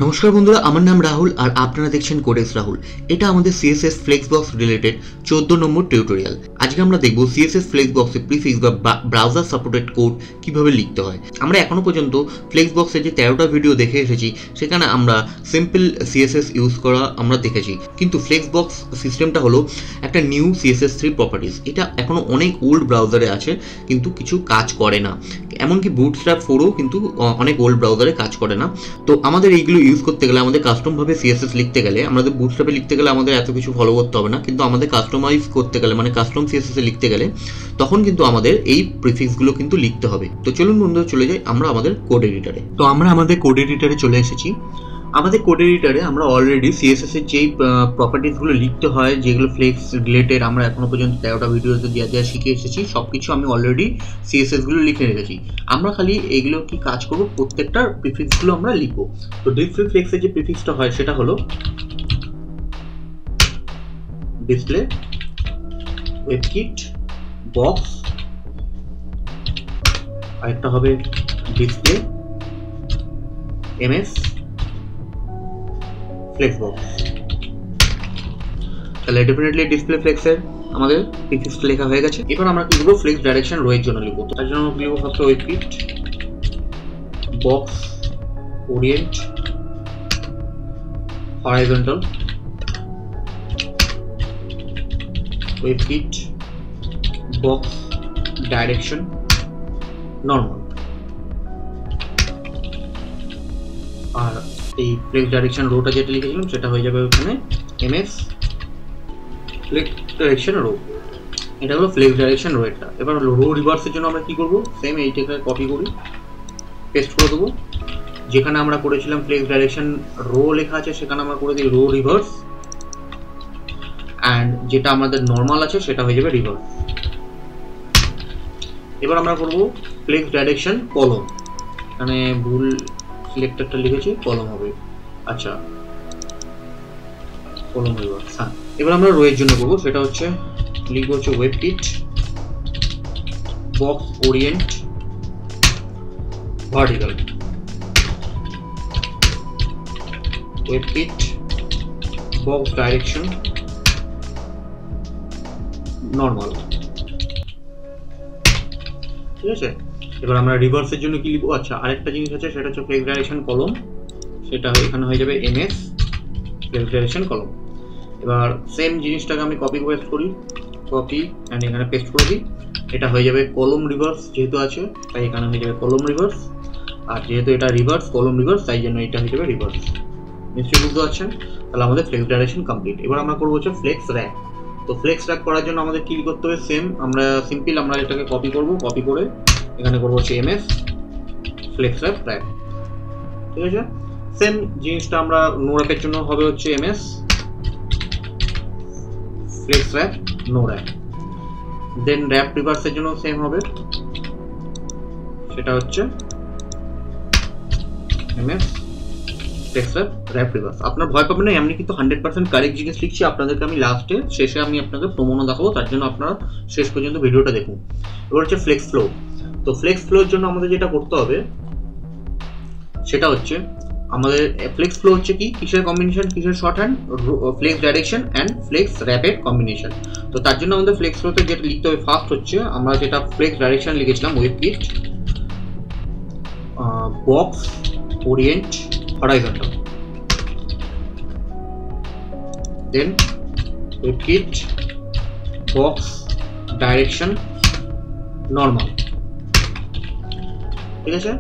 নমস্কার বন্ধুরা, আমার নাম রাহুল আর আপনারা দেখছেন কোডেক্স রাহুল। এটা আমাদের সিএসএস ফ্লেক্সবক্স রিলেটেড 14 নম্বর টিউটোরিয়াল। আজকে আমরা দেখব সিএসএস ফ্লেক্সবক্সে প্রিফিক্স বা ব্রাউজার সাপোর্টেড কোড কিভাবে লিখতে হয়। আমরা এখনো পর্যন্ত ফ্লেক্সবক্সের যে 13টা ভিডিও দেখে এসেছি সেখানে আমরা সিম্পল সিএসএস ইউজ করা আমরা দেখেছি, কিন্তু ফ্লেক্সবক্স সিস্টেমটা হলো একটা নিউ সিএসএস 3 প্রপার্টিজ। এটা এখনো অনেক ওল্ড ব্রাউজারে আছে কিন্তু কিছু কাজ করে না, এমনকি বুটস্ট্র্যাপ 4ও কিন্তু অনেক ওল্ড ব্রাউজারে কাজ করে না। তো আমাদের এইগুলো ইউজ করতে গেলে, আমাদের কাস্টমভাবে সিএসএস লিখতে গেলে, আমাদের বুটস্ট্র্যাপে লিখতে গেলে আমাদের এত কিছু ফলো করতে হবে না, কিন্তু আমাদের কাস্টমাইজ করতে গেলে মানে কাস্টম সিএসএসে লিখতে গেলে তখন কিন্তু আমাদের এই প্রিফিক্সগুলো কিন্তু লিখতে হবে। তো চলুন বন্ধুরা চলে যাই আমরা আমাদের কোড এডিটরে। তো আমরা আমাদের কোড এডিটরে চলে এসেছি। আমাদের কোড এডিটরে আমরা অলরেডি সিএসএস এর যেই প্রপার্টিসগুলো লিখতে হয়, যেগুলো ফ্লেক্স রিলেটেড আমরা এখনো পর্যন্ত 13টা ভিডিওতে যা যা শিখে এসেছি সব কিছু আমি অলরেডি সিএসএসগুলো লিখে রেখেছি। আমরা খালি এগুলো কি কাজ করবো, প্রত্যেকটা প্রিফিক্সগুলো আমরা লিখবো। তো ডিসপ্লে ফ্লেক্সের যে প্রিফিক্সটা হয় সেটা হলো ডিসপ্লে ওয়েবকিট বক্স, আরেকটা হবে ডিসপ্লে এমএস ফ্লেক্সবক্স। তাহলে ডেফিনেটলি ডিসপ্লে ফ্লেক্সের আমাদের প্রিফিক্সটা লেখা হয়ে গেছে। এবার আমরা কি লিখবো, ফ্লেক্স ডাইরেকশন রো এর জন্য লিখবো। তার জন্য আমরা লিখবো first webkit box orient horizontal, webkit box direction normal. আর এই ফ্লেক্স ডাইরেকশন রোটা যেটা লিখেছিলাম সেটা হয়ে যাবে ওখানে এমএস ফ্লেক্স ডাইরেকশন রো। এটা হলো ফ্লেক্স ডাইরেকশন রো এটা। এবার রো রিভার্সের জন্য আমরা কি করব, সেম এইটাকে কপি করি, পেস্ট করে দেবো। যেখানে আমরা করেছিলাম ফ্লেক্স ডাইরেকশন রো লেখা আছে সেখানে আমরা করে দিই রো রিভার্স, অ্যান্ড যেটা আমাদের নর্মাল আছে সেটা হয়ে যাবে রিভার্স। এবার আমরা করব ফ্লেক্স ডাইরেকশন কলম, এখানে ভুল সিলেক্টরটা লিখেছি, কলম হবে। আচ্ছা, কলম রিভার্স। হ্যাঁ, এবার আমরা রো এর জন্য করবো, সেটা হচ্ছে লিখবো হচ্ছে webkit box orient vertical, webkit box direction normal. ঠিক আছে, এবার আমরা রিভার্সের জন্য কি লিখবো, আচ্ছা আরেকটা জিনিস আছে সেটা হচ্ছে ফ্লেক্স ডাইরেকশন কলম, সেটা এখানে হয়ে যাবে এমএস ফ্লেক্স ডাইরেকশন কলম। এবার সেম জিনিসটাকে আমি কপি পেস্ট করি, কপি অ্যান্ড এখানে পেস্ট করে দিই। এটা হয়ে যাবে কলম রিভার্স, যেহেতু আছে তাই এখানে হয়ে যাবে কলম রিভার্স, আর যেহেতু এটা রিভার্স কলম রিভার্স তাই জন্য এটা হয়ে যাবে রিভার্স। নিশ্চয়ই বুঝতে পারছেন? তাহলে আমাদের ফ্লেক্স ডাইরেকশন কমপ্লিট। এবার আমরা করবো হচ্ছে ফ্লেক্স র্যাক। তো ফ্লেক্স র্যাক করার জন্য আমাদের কি করতে হবে, সেম আমরা সিম্পল আমরা এটাকে কপি করবো, কপি করে এখানে করবো হচ্ছে এমএস ফ্লেক্স র্যাক র্যাক। ঠিক আছে, সেম জিনিসটা আমরা নো র্যাপের জন্য হবে হচ্ছে MS flex wrap no wrap. Then wrap রিভার্সের জন্য সেম হবে, সেটা হচ্ছে MS flex wrap wrap reverse. আপনার ভয় পাবেন না, এমনি কিন্তু 100% কারেক্ট জিনিস লিখছি। আপনাদেরকে আমি লাস্টে শেষে আমি আপনাদের প্রমাণও দেখাবো, তার জন্য আপনারা শেষ পর্যন্ত ভিডিওটা দেখুন। এবার হচ্ছে ফ্লেক্স ফ্লো। তো ফ্লেক্স ফ্লোর জন্য আমাদের যেটা করতে হবে সেটা হচ্ছে আমাদের ফ্লেক্স ফ্লো হচ্ছে কি, কিসের কম্বিনেশন, কিসের shorthand, flex direction and flex র্যাপের কম্বিনেশন। তো তার জন্য আমাদের ফ্লেক্স ফ্লোতে যেটা লিখতে হবে ফার্স্ট হচ্ছে আমরা যেটা ফ্লেক্স ডাইরেকশন লিখেছিলাম ওয়েবকিট বক্স ওরিয়েন্ট হরাইজন্টাল, দেন ওয়েবকিট বক্স ডাইরেকশন নর্মাল। ঠিক আছে,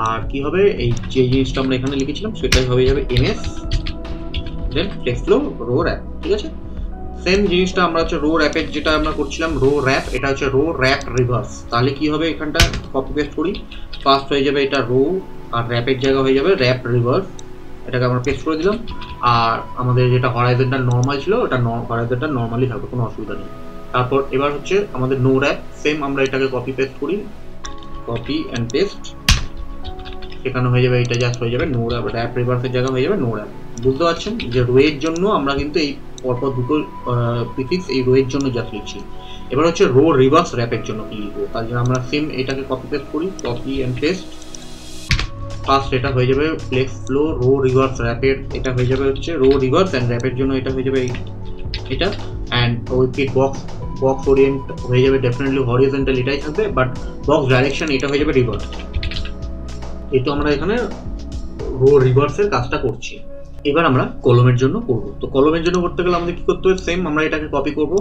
আর কি হবে, এই যে জিনিসটা আমরা এখানে লিখেছিলাম সেটাই হয়ে যাবে এমএস দেন ফ্লেক্স ফ্লো রো র্যাপ। ঠিক আছে, সেম জিনিসটা আমরা হচ্ছে রো র্যাপের যেটা আমরা করছিলাম রো র্যাপ, এটা হচ্ছে রো র্যাপ রিভার্স। তাহলে কি হবে, এখানটা কপি পেস্ট করি, ফার্স্ট হয়ে যাবে এটা রো আর র্যাপের জায়গা হয়ে যাবে র্যাপ রিভার্স, এটাকে আমরা পেস্ট করে দিলাম। আর আমাদের যেটা হরাইজন্টাল নর্মাল ছিল ওটা হরাইজন্টাল নর্মালি থাকবে, কোনো অসুবিধা নেই। তারপর এবার হচ্ছে আমাদের নো র্যাপ, সেম আমরা এটাকে কপি পেস্ট করি, কপি অ্যান্ড পেস্ট, সেখানে হয়ে যাবে এটা জাস্ট হয়ে যাবে নো র্যাপ, র্যাপ রিভার্সের জায়গা হয়ে যাবে নো র্যাপ। বুঝতে পারছেন যে রো এর জন্য আমরা কিন্তু এই পরপর দুটো প্রিফিক্স এই রো এর জন্য জাস্ট লিখছি। এবার হচ্ছে রো রিভার্স র্যাপের জন্য কি লিখবো, তার জন্য আমরা সেম এটাকে কপি পেস্ট করি, কপি অ্যান্ড পেস্ট, ফার্স্ট এটা হয়ে যাবে ফ্লেক্স ফ্লো রো রিভার্স র্যাপের, এটা হয়ে যাবে হচ্ছে রো রিভার্স অ্যান্ড র্যাপের জন্য এটা হয়ে যাবে এটা, অ্যান্ড উইথ বক্স ওরিয়েন্ট হয়ে যাবে ডেফিনেটলি হরিজন্টাল এটাই থাকবে, বাট বক্স ডাইরেকশন এটা হয়ে যাবে রিভার্স। যেহেতু আমরা এখানে রো রিভার্সের কাজটা করছি, এবার আমরা কলমের জন্য করব। তো কলমের জন্য করতে গেলে আমাদের কি করতে হবে, সেম আমরা এটাকে কপি করব,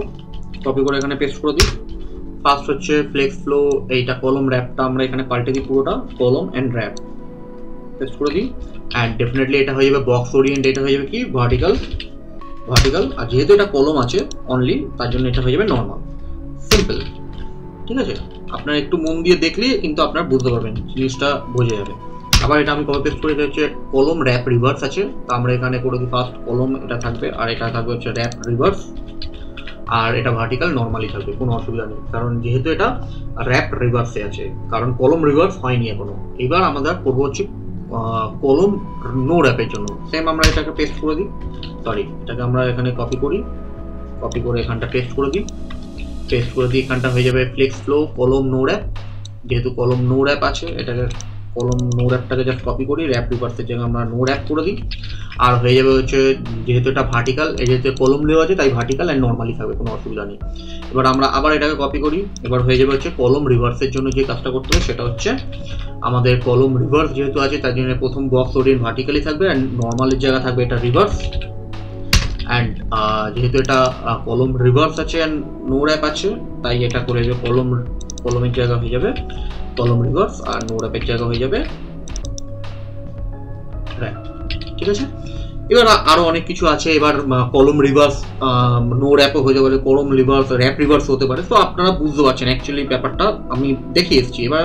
কপি করে এখানে পেস্ট করে দিই। ফার্স্ট হচ্ছে ফ্লেক্স ফ্লো, এইটা কলম র্যাপটা আমরা এখানে পাল্টে দিই, পুরোটা কলম অ্যান্ড র্যাপ পেস্ট করে দিই। অ্যান্ড ডেফিনেটলি এটা হয়ে যাবে বক্স ওরিয়েন্ট, এটা হয়ে যাবে কি ভার্টিক্যাল, আর যেহেতু এটা কলম আছে অনলি তার জন্য এটা হয়ে যাবে নর্মাল, সিম্পল। ঠিক আছে, আপনার একটু মন দিয়ে দেখলে কিন্তু আপনারা বুঝতে পারবেন, জিনিসটা বোঝা যাবে। আবার এটা আমি কপি পেস্ট করে হচ্ছে কলম র্যাপ রিভার্স আছে, তো আমরা এখানে করে দিই ফার্স্ট কলম এটা থাকবে, আর এটা থাকবে হচ্ছে র্যাপ রিভার্স, আর এটা ভার্টিক্যাল নর্মালি থাকবে, কোনো অসুবিধা নেই, কারণ যেহেতু এটা র্যাপ রিভার্সে আছে, কারণ কলম রিভার্স হয়নি এখনো। এবার আমরা করবো হচ্ছে কলম নো র্যাপের জন্য, সেম আমরা এটাকে পেস্ট করে দিই, এটাকে আমরা এখানে কপি করি, কপি করে এখানটা পেস্ট করে দিই, এখানটা হয়ে যাবে ফ্লেক্স ফ্লো কলম নো র্যাপ। যেহেতু কলম নো র্যাপ আছে, এটাকে কলম নো র্যাপটাকে জাস্ট কপি করি, র্যাপ রিভার্সের জায়গায় আমরা নো র্যাপ করে দিই, আর হয়ে যাবে হচ্ছে যেহেতু এটা ভার্টিক্যাল, যেহেতু কলম দেওয়া আছে তাই ভার্টিক্যাল অ্যান্ড নর্মালি থাকবে, কোনো অসুবিধা নেই। এবার আমরা আবার এটাকে কপি করি, এবার হয়ে যাবে হচ্ছে কলম রিভার্সের জন্য যে কাজটা করতে হবে সেটা হচ্ছে আমাদের কলম রিভার্স যেহেতু আছে তার জন্য প্রথম বক্স ওরিয়েন্ট ভার্টিক্যালি থাকবে অ্যান্ড নর্মালের জায়গা থাকবে এটা রিভার্স, অ্যান্ড যেহেতু এটা কলম রিভার্স আছে অ্যান্ড নো র্যাপ আছে তাই এটা করে যাবে কলমের জায়গা হয়ে যাবে কলম রিভার্স, আর নো র্যাপের জায়গা হয়ে যাবে র্যাপ। ঠিক আছে, এবার আরো অনেক কিছু আছে, এবার কলম রিভার্স নো র্যাপও হয়ে যাবে, কলম রিভার্স র্যাপ রিভার্স হতে পারে। তো আপনারা বুঝতে পারছেন অ্যাকচুয়ালি ব্যাপারটা আমি দেখিয়ে এসেছি, এবার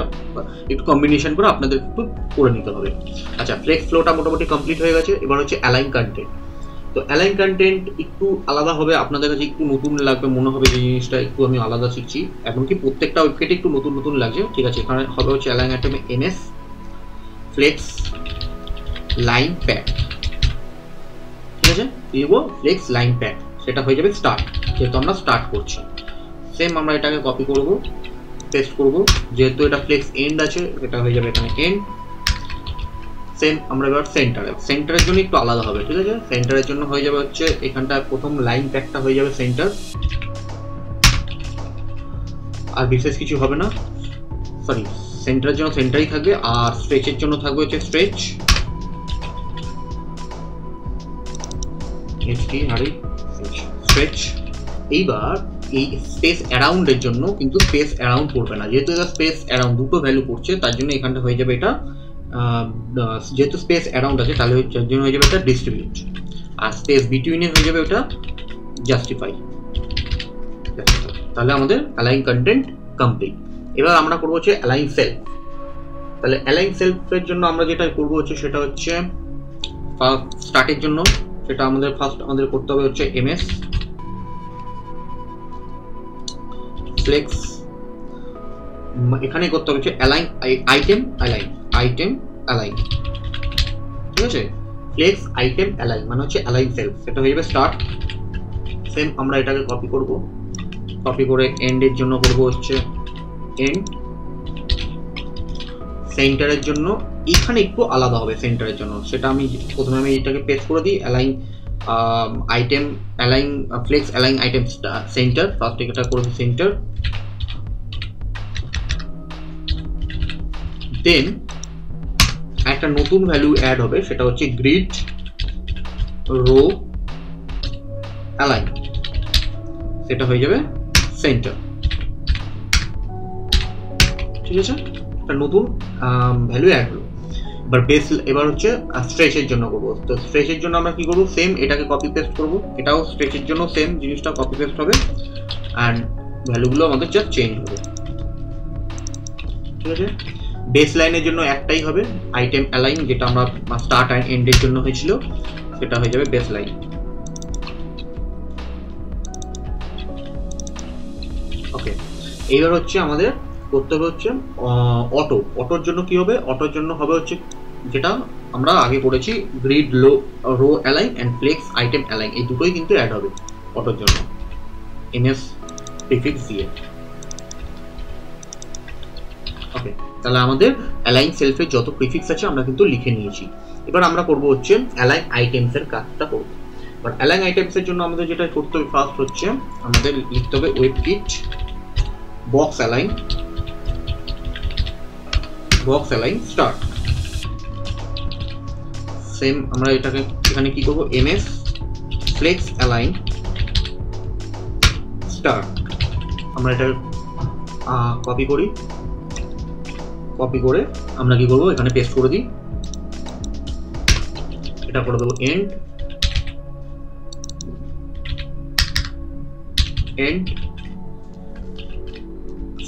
একটু কম্বিনেশন করে আপনাদের একটু করে নিতে হবে। আচ্ছা, ফ্লেক্স ফ্লোটা মোটামুটি কমপ্লিট হয়ে গেছে, এবার হচ্ছে অ্যালাইন কন্টেন্ট। তো অ্যালাইন কন্টেন্ট একটু আলাদা হবে, আপনাদের কাছে একটু নতুন লাগবে, মনে হবে যে জিনিসটা একটু আমি আলাদা শিখছি, এমনকি প্রত্যেকটা ওয়েবসাইটে একটু নতুন নতুন লাগছে। ঠিক আছে, এখানে হবে হচ্ছে অ্যালাইন আইটেমে এমএস ফ্লেক্স লাইন প্যাড, ঠিক আছে, দিব ফ্লেক্স লাইন প্যাড, সেটা হয়ে যাবে স্টার্ট, যেহেতু আমরা স্টার্ট করছি। সেম আমরা এটাকে কপি করব, পেস্ট করব, যেহেতু এটা ফ্লেক্স এন্ড আছে এটা হয়ে যাবে এখানে এন্ড। সেম আমরা এবার সেন্টারের জন্য একটু আলাদা হবে। ঠিক আছে, সেন্টারের জন্য হয়ে যাবে হচ্ছে এখানটা প্রথম লাইন প্যাকটা হয়ে যাবে সেন্টার, আর বিশেষ কিছু হবে না, সেন্টারের জন্য সেন্টারই থাকবে, আর স্ট্রেচের জন্য থাকবে হচ্ছে স্ট্রেচ, স্ট্রেচ। এইবার এই স্পেস অ্যারাউন্ডের জন্য কিন্তু স্পেস অ্যারাউন্ড পড়বে না, যেহেতু এটা স্পেস অ্যারাউন্ড দুটো ভ্যালু পড়ছে তার জন্য এখানটা হয়ে যাবে এটা যেহেতু স্পেস অ্যারাউন্ড আছে তাহলে যার জন্য হয়ে যাবে এটা ডিস্ট্রিবিউট, আর স্পেস বিটুইনে হয়ে যাবে ওটা জাস্টিফাই। তাহলে আমাদের অ্যালাইন কন্টেন্ট কমপ্লিট। এবার আমরা করবো হচ্ছে অ্যালাইন সেলফ। তাহলে অ্যালাইন সেলফের জন্য আমরা যেটা করবো হচ্ছে সেটা হচ্ছে স্টার্টের জন্য সেটা আমাদের আমাদের করতে হবে হচ্ছে এমএস ফ্লেক্স, এখানে করতে হবে হচ্ছে অ্যালাইন আইটেম অ্যালাইন। ঠিক আছে, ফ্লেক্স আইটেম অ্যালাইন মানে হচ্ছে অ্যালাইন সেলফ, সেটা হয়ে যাবে স্টার্ট। সেম আমরা এটাকে কপি করব, কপি করে এন্ডের জন্য করব হচ্ছে এন্ড। সেন্টারের জন্য এখানে একটু আলাদা হবে, সেন্টারের জন্য সেটা আমি প্রথমে এটাকে পেস্ট করে দিই, align item align flex align item center, first এটা করে দিই সেন্টার। দেন একটা নতুন ভ্যালু অ্যাড হবে, সেটা হচ্ছে গ্রিড রো অ্যালাইন, সেটা হয়ে যাবে সেন্টার। ঠিক আছে, একটা নতুন ভ্যালু অ্যাড হলো। এবার হচ্ছে স্ট্রেচের জন্য করবো। তো স্ট্রেচের জন্য আমরা কি করবো, সেম এটাকে কপি পেস্ট করবো, এটাও স্ট্রেচের জন্য সেম জিনিসটা কপি পেস্ট হবে, অ্যান্ড ভ্যালুগুলো আমাদের জাস্ট চেঞ্জ হবে। ঠিক আছে, বেস লাইনের জন্য একটাই হবে আইটেম অ্যালাইন, যেটা আমরা স্টার্ট অ্যান্ড এন্ডের জন্য হয়েছিল, সেটা হয়ে যাবে বেস লাইন। ওকে, এইবার হচ্ছে আমাদের করতে হবে হচ্ছে অটোর জন্য কি হবে, অটোর জন্য হবে হচ্ছে যেটা আমরা আগে করেছি grid row align and flex item align, এই দুটোই কিন্তু অ্যাড হবে অটোর জন্য এমএস প্রিফিক্স দিয়ে। ওকে, তাহলে আমাদের অ্যালাইন সেলফের যত প্রিফিক্স আছে আমরা কিন্তু লিখে নিয়েছি। এবার আমরা করব হচ্ছে অ্যালাইন আইটেমসের কাজটা করব। এবার অ্যালাইন আইটেমসের জন্য আমাদের যেটা করতে হবে ফার্স্ট হচ্ছে আমাদের লিখতে হবে webkit box align start. Same আমরা এটাকে এখানে কি করব, ms ফ্লেক্স অ্যালাইন স্টার্ট। আমরা এটা কপি করে আমরা কি করব, এখানে পেস্ট করে দিই, এটা করে দেবো এন্ড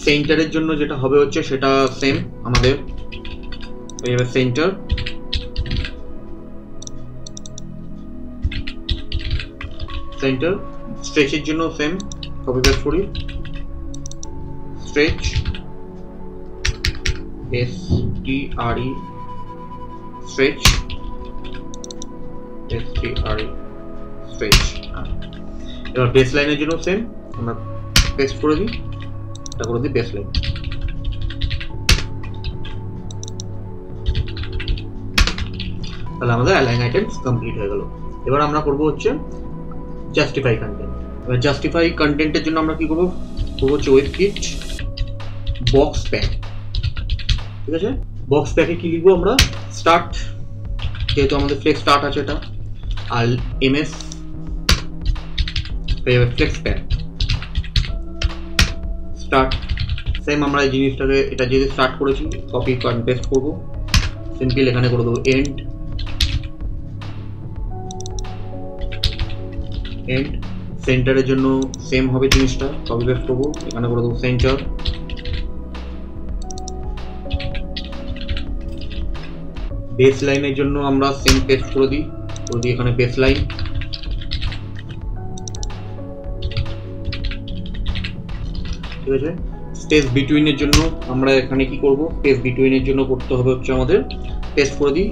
সেন্টারের জন্য যেটা হবে হচ্ছে সেটা সেম আমাদের এইভাবে সেন্টার, স্ট্রেচের জন্য সেম কপি পেস্ট করি, স্ট্রেচ STRE স্ট্রেচ এবার বেস লাইনের জন্য সেম আমরা পেস্ট করে দিই, এটা করে দিই বেস লাইন। তাহলে আমাদের অ্যালাইন আইটেমস কমপ্লিট হয়ে গেল। এবার আমরা করব হচ্ছে জাস্টিফাই কন্টেন্ট। এবার জাস্টিফাই কন্টেন্টের জন্য আমরা কি করব হচ্ছে ওয়েবকিট বক্স প্যাক। ঠিক আছে, বক্স প্যাকে কি লিখবো আমরা, স্টার্ট, যেহেতু আমাদের ফ্লেক্স স্টার্ট আছে এটা, আর ms flex pack start. Same আমরা এই জিনিসটাকে এটা যেহেতু স্টার্ট করেছি কপি পেস্ট করব, সিম্পল এখানে করে দেবো এন্ড সেন্টারের জন্য সেম হবে জিনিসটা, কপি পেস্ট করবো, এখানে করে দেবো সেন্টার। বেস লাইনের জন্য আমরা সেম পেস্ট করে দিই এখানে বেস লাইন। ঠিক আছে, স্পেস বিটুইনের জন্য আমরা এখানে কি করব, স্পেস বিটুইনের জন্য করতে হবে হচ্ছে আমাদের পেস্ট করে দিই,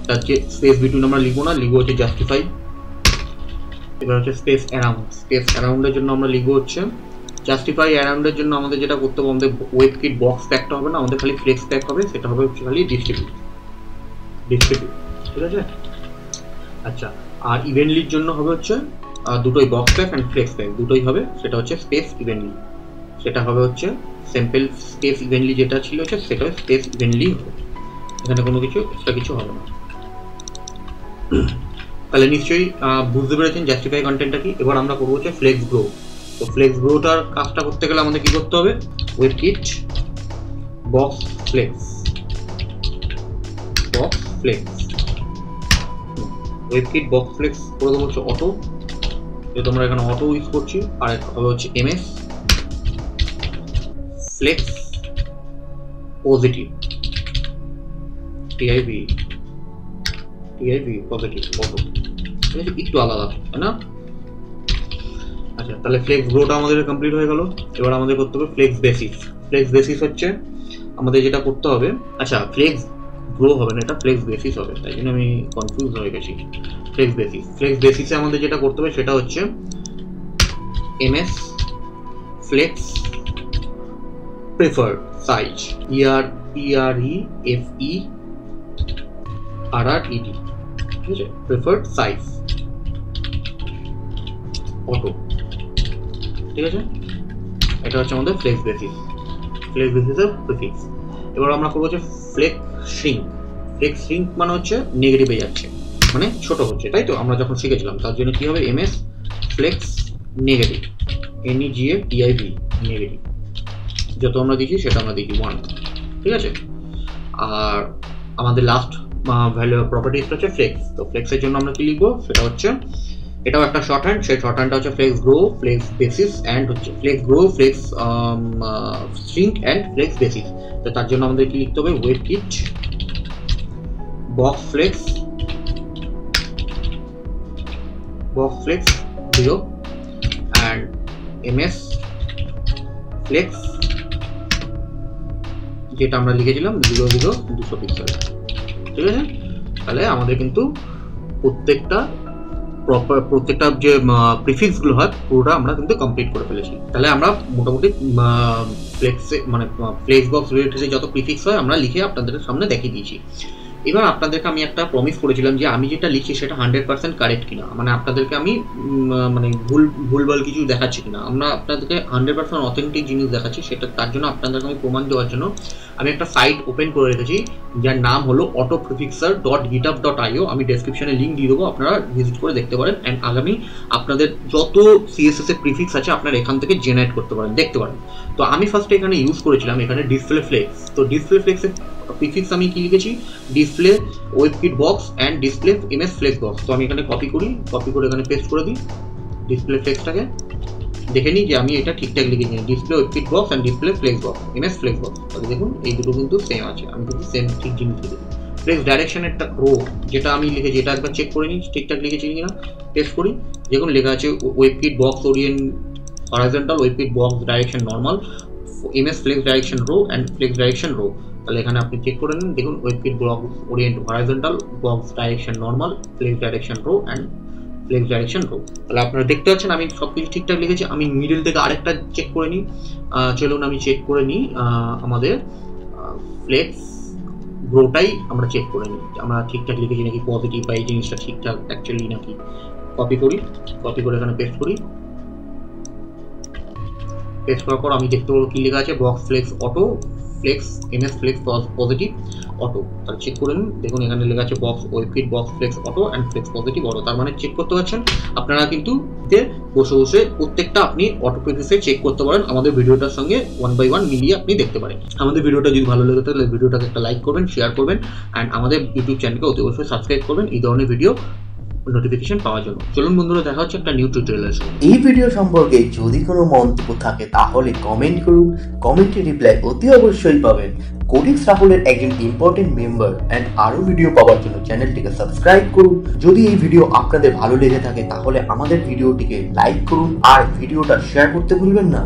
তার যে স্পেস বিটুইন আমরা লিখবো না, লিখবো হচ্ছে জাস্টিফাই। এবার হচ্ছে স্পেস অ্যারাউন্ডের জন্য আমরা লিখবো হচ্ছে জাস্টিফাই। অ্যারাউন্ডের জন্য আমাদের যেটা করতে হবে, আমাদের ওয়েবকিট বক্স প্যাকটা হবে না, আমাদের খালি ফ্লেক্স প্যাক হবে, সেটা হবে হচ্ছে খালি ডিস্ট্রিবিউট। ঠিক আছে, আচ্ছা। আর ইভেন্টলির জন্য হবে হচ্ছে দুটোই box pack and flex pack দুটোই হবে, সেটা হচ্ছে স্পেস ইভেন্টলি, সেটা হবে হচ্ছে সিম্পল স্পেস ইভেন্টলি যেটা ছিল হচ্ছে সেটা স্পেস ইভেন্টলি হবে, এখানে কোনো কিছু এক্সট্রা কিছু হবে না। তাহলে নিশ্চয়ই বুঝতে পেরেছেন জাস্টিফাই কন্টেন্টটা কি। এবার আমরা করবো হচ্ছে ফ্লেক্স গ্রো। তো ফ্লেক্স গ্রোটার কাজটা করতে গেলে আমাদের কি করতে হবে, webkit box flakes ওয়েবকিট box flakes করে দেবো হচ্ছে অটো, যেহেতু আমরা এখানে অটো ইউজ করছি। আর হবে হচ্ছে ms ফ্লেক্স পজিটিভ টিআইভ পজিটিভ অটো। ঠিক আছে, একটু আলাদা তাই না। আচ্ছা, তাহলে ফ্লেক্স গ্রোটা আমাদের কমপ্লিট হয়ে গেল। এবার আমাদের করতে হবে ফ্লেক্স বেসিস হচ্ছে আমাদের যেটা করতে হবে, আচ্ছা ফ্লেক্স গ্রো হবে না, এটা ফ্লেক্স বেসিস হবে, তাই জন্য আমি কনফিউজ হয়ে গেছি। ফ্লেক্স বেসিসে আমাদের যেটা করতে হবে সেটা হচ্ছে ms flex preferred size PREFERRED। ঠিক আছে, প্রেফার্ড সাইজ অটো। ঠিক আছে, এটা হচ্ছে আমাদের ফ্লেক্স বেসিসের প্রিফিক্স। এবার আমরা করবো হচ্ছে ফ্লেক্স শ্রিঙ্ক মানে হচ্ছে নেগেটিভে যাচ্ছে, মানে ছোট হচ্ছে, তাই তো আমরা যখন শিখেছিলাম। তার জন্য কি হবে, ms flex negative NEGATIV negative, যত আমরা দিচ্ছি সেটা আমরা দিচ্ছি 1। ঠিক আছে, আর আমাদের লাস্ট ভ্যালু প্রপার্টিসটা হচ্ছে ফ্লেক্স। তো ফ্লেক্সের জন্য আমরা কি লিখবো, সেটা হচ্ছে এটাও একটা শর্ট হ্যান্ড, সেই শর্ট হ্যান্ডটা হচ্ছে flex grow flex basis and হচ্ছে flex grow flex shrink and flex basis. তো তার জন্য আমাদের কি লিখতে হবে, webkit box flex 0 and ms flex যেটা আমরা লিখেছিলাম 0 200 পিক্সেল। ঠিক আছে, তাহলে আমাদের কিন্তু প্রত্যেকটা প্রপার প্রত্যেকটা যে প্রিফিক্সগুলো হয় পুরোটা আমরা কিন্তু কমপ্লিট করে ফেলেছি। তাহলে আমরা মোটামুটি ফ্লেক্সে মানে ফ্লেক্স বক্স রিলেটেড যত প্রিফিক্স হয় আমরা লিখে আপনাদের সামনে দেখিয়ে দিয়েছি। এবার আপনাদেরকে আমি একটা প্রমিস করেছিলাম যে আমি যেটা লিখছি সেটা 100% কারেক্ট কিনা, মানে আপনাদেরকে আমি মানে ভুলভাল কিছু দেখাচ্ছি কিনা, আমরা আপনাদেরকে 100% অথেন্টিক জিনিস দেখাচ্ছি। সেটা তার জন্য আপনাদেরকে আমি প্রমাণ দেওয়ার জন্য আমি একটা সাইট ওপেন করে রেখেছি যার নাম হলো autoprefixer.github.io। আমি ডেসক্রিপশনে লিঙ্ক দিয়ে দেবো, আপনারা ভিজিট করে দেখতে পারেন। অ্যান্ড আগামী আপনাদের যত সিএসএস এর প্রিফিক্স আছে আপনারা এখান থেকে জেনারেট করতে পারেন, দেখতে পারেন। তো আমি ফার্স্টে এখানে ইউজ করেছিলাম এখানে ডিসপ্লে ফ্লেক্স। তো ডিসপ্লে ফ্লেক্সের প্রিফিক্স আমি কি লিখেছি, display webkit box and display MS flex box. তো আমি এখানে কপি করে এখানে পেস্ট করে দিই ডিসপ্লে ফ্লেক্সটাকে। দেখে নিই যে আমি এটা ঠিকঠাক লিখেছি, display webkit box and display flex box MS flex box. তাহলে দেখুন এই দুটো কিন্তু সেম আছে, আমি কিন্তু সেম ঠিক জিনিস লিখেছি। ফ্লেক্স ডাইরেকশন একটা রো যেটা আমি লিখেছি এটা একবার চেক করে নিই ঠিকঠাক লিখেছি কিনা, পেস্ট করি। দেখুন লেখা আছে webkit box orient horizontal, webkit box direction normal, MS flex direction row and flex direction row. তাহলে এখানে আপনি চেক করে নিন, দেখুন webkit box orient horizontal, box direction normal, flex direction row and flex direction row. তাহলে আপনারা দেখতে পাচ্ছেন আমি সবকিছু ঠিকঠাক লিখেছি। আমি মিডল থেকে আরেকটা চেক করে নিই, চলুন আমি চেক করে নিই আমাদের ফ্লেক্স গ্রোটাই আমরা চেক করে নিই আমরা ঠিকঠাক লিখেছি নাকি, পজিটিভ বা এই জিনিসটা ঠিকঠাক অ্যাকচুয়ালি নাকি। কপি করে এখানে পেস্ট করি। পেস্ট করার পর আমি দেখতে পাবো কি লেখা আছে, box flex auto, flex MS flex positive auto. তাহলে চেক করে নিন, দেখুন এখানে লেখা আছে box webkit box flex auto and flex positive auto. তার মানে চেক করতে পারছেন আপনারা কিন্তু বসে প্রত্যেকটা আপনি অটো প্রিফিক্সে চেক করতে পারেন। আমাদের ভিডিওটার সঙ্গে 1 by 1 মিলিয়ে আপনি দেখতে পারেন। আমাদের ভিডিওটা যদি ভালো লেগে থাকে তাহলে ভিডিওটাকে একটা লাইক করবেন, শেয়ার করবেন অ্যান্ড আমাদের ইউটিউব চ্যানেলকে অতি অবশ্যই সাবস্ক্রাইব করবেন এই ধরনের ভিডিও নোটিফিকেশন পাওয়ার জন্য। চলুন বন্ধুরা, দেখা হচ্ছে একটা নিউ টিউটোরিয়ালের সঙ্গে। এই ভিডিও সম্পর্কে যদি কোনো মন্তব্য থাকে তাহলে কমেন্ট করুন, কমেন্টে রিপ্লাই অতি অবশ্যই পাবেন। কোডিক্স রাহুলের একজন ইম্পর্টেন্ট মেম্বার অ্যান্ড আরো ভিডিও পাওয়ার জন্য চ্যানেলটিকে সাবস্ক্রাইব করুন। যদি এই ভিডিও আপনাদের ভালো লেগে থাকে তাহলে আমাদের ভিডিওটিকে লাইক করুন আর ভিডিওটা শেয়ার করতে ভুলবেন না।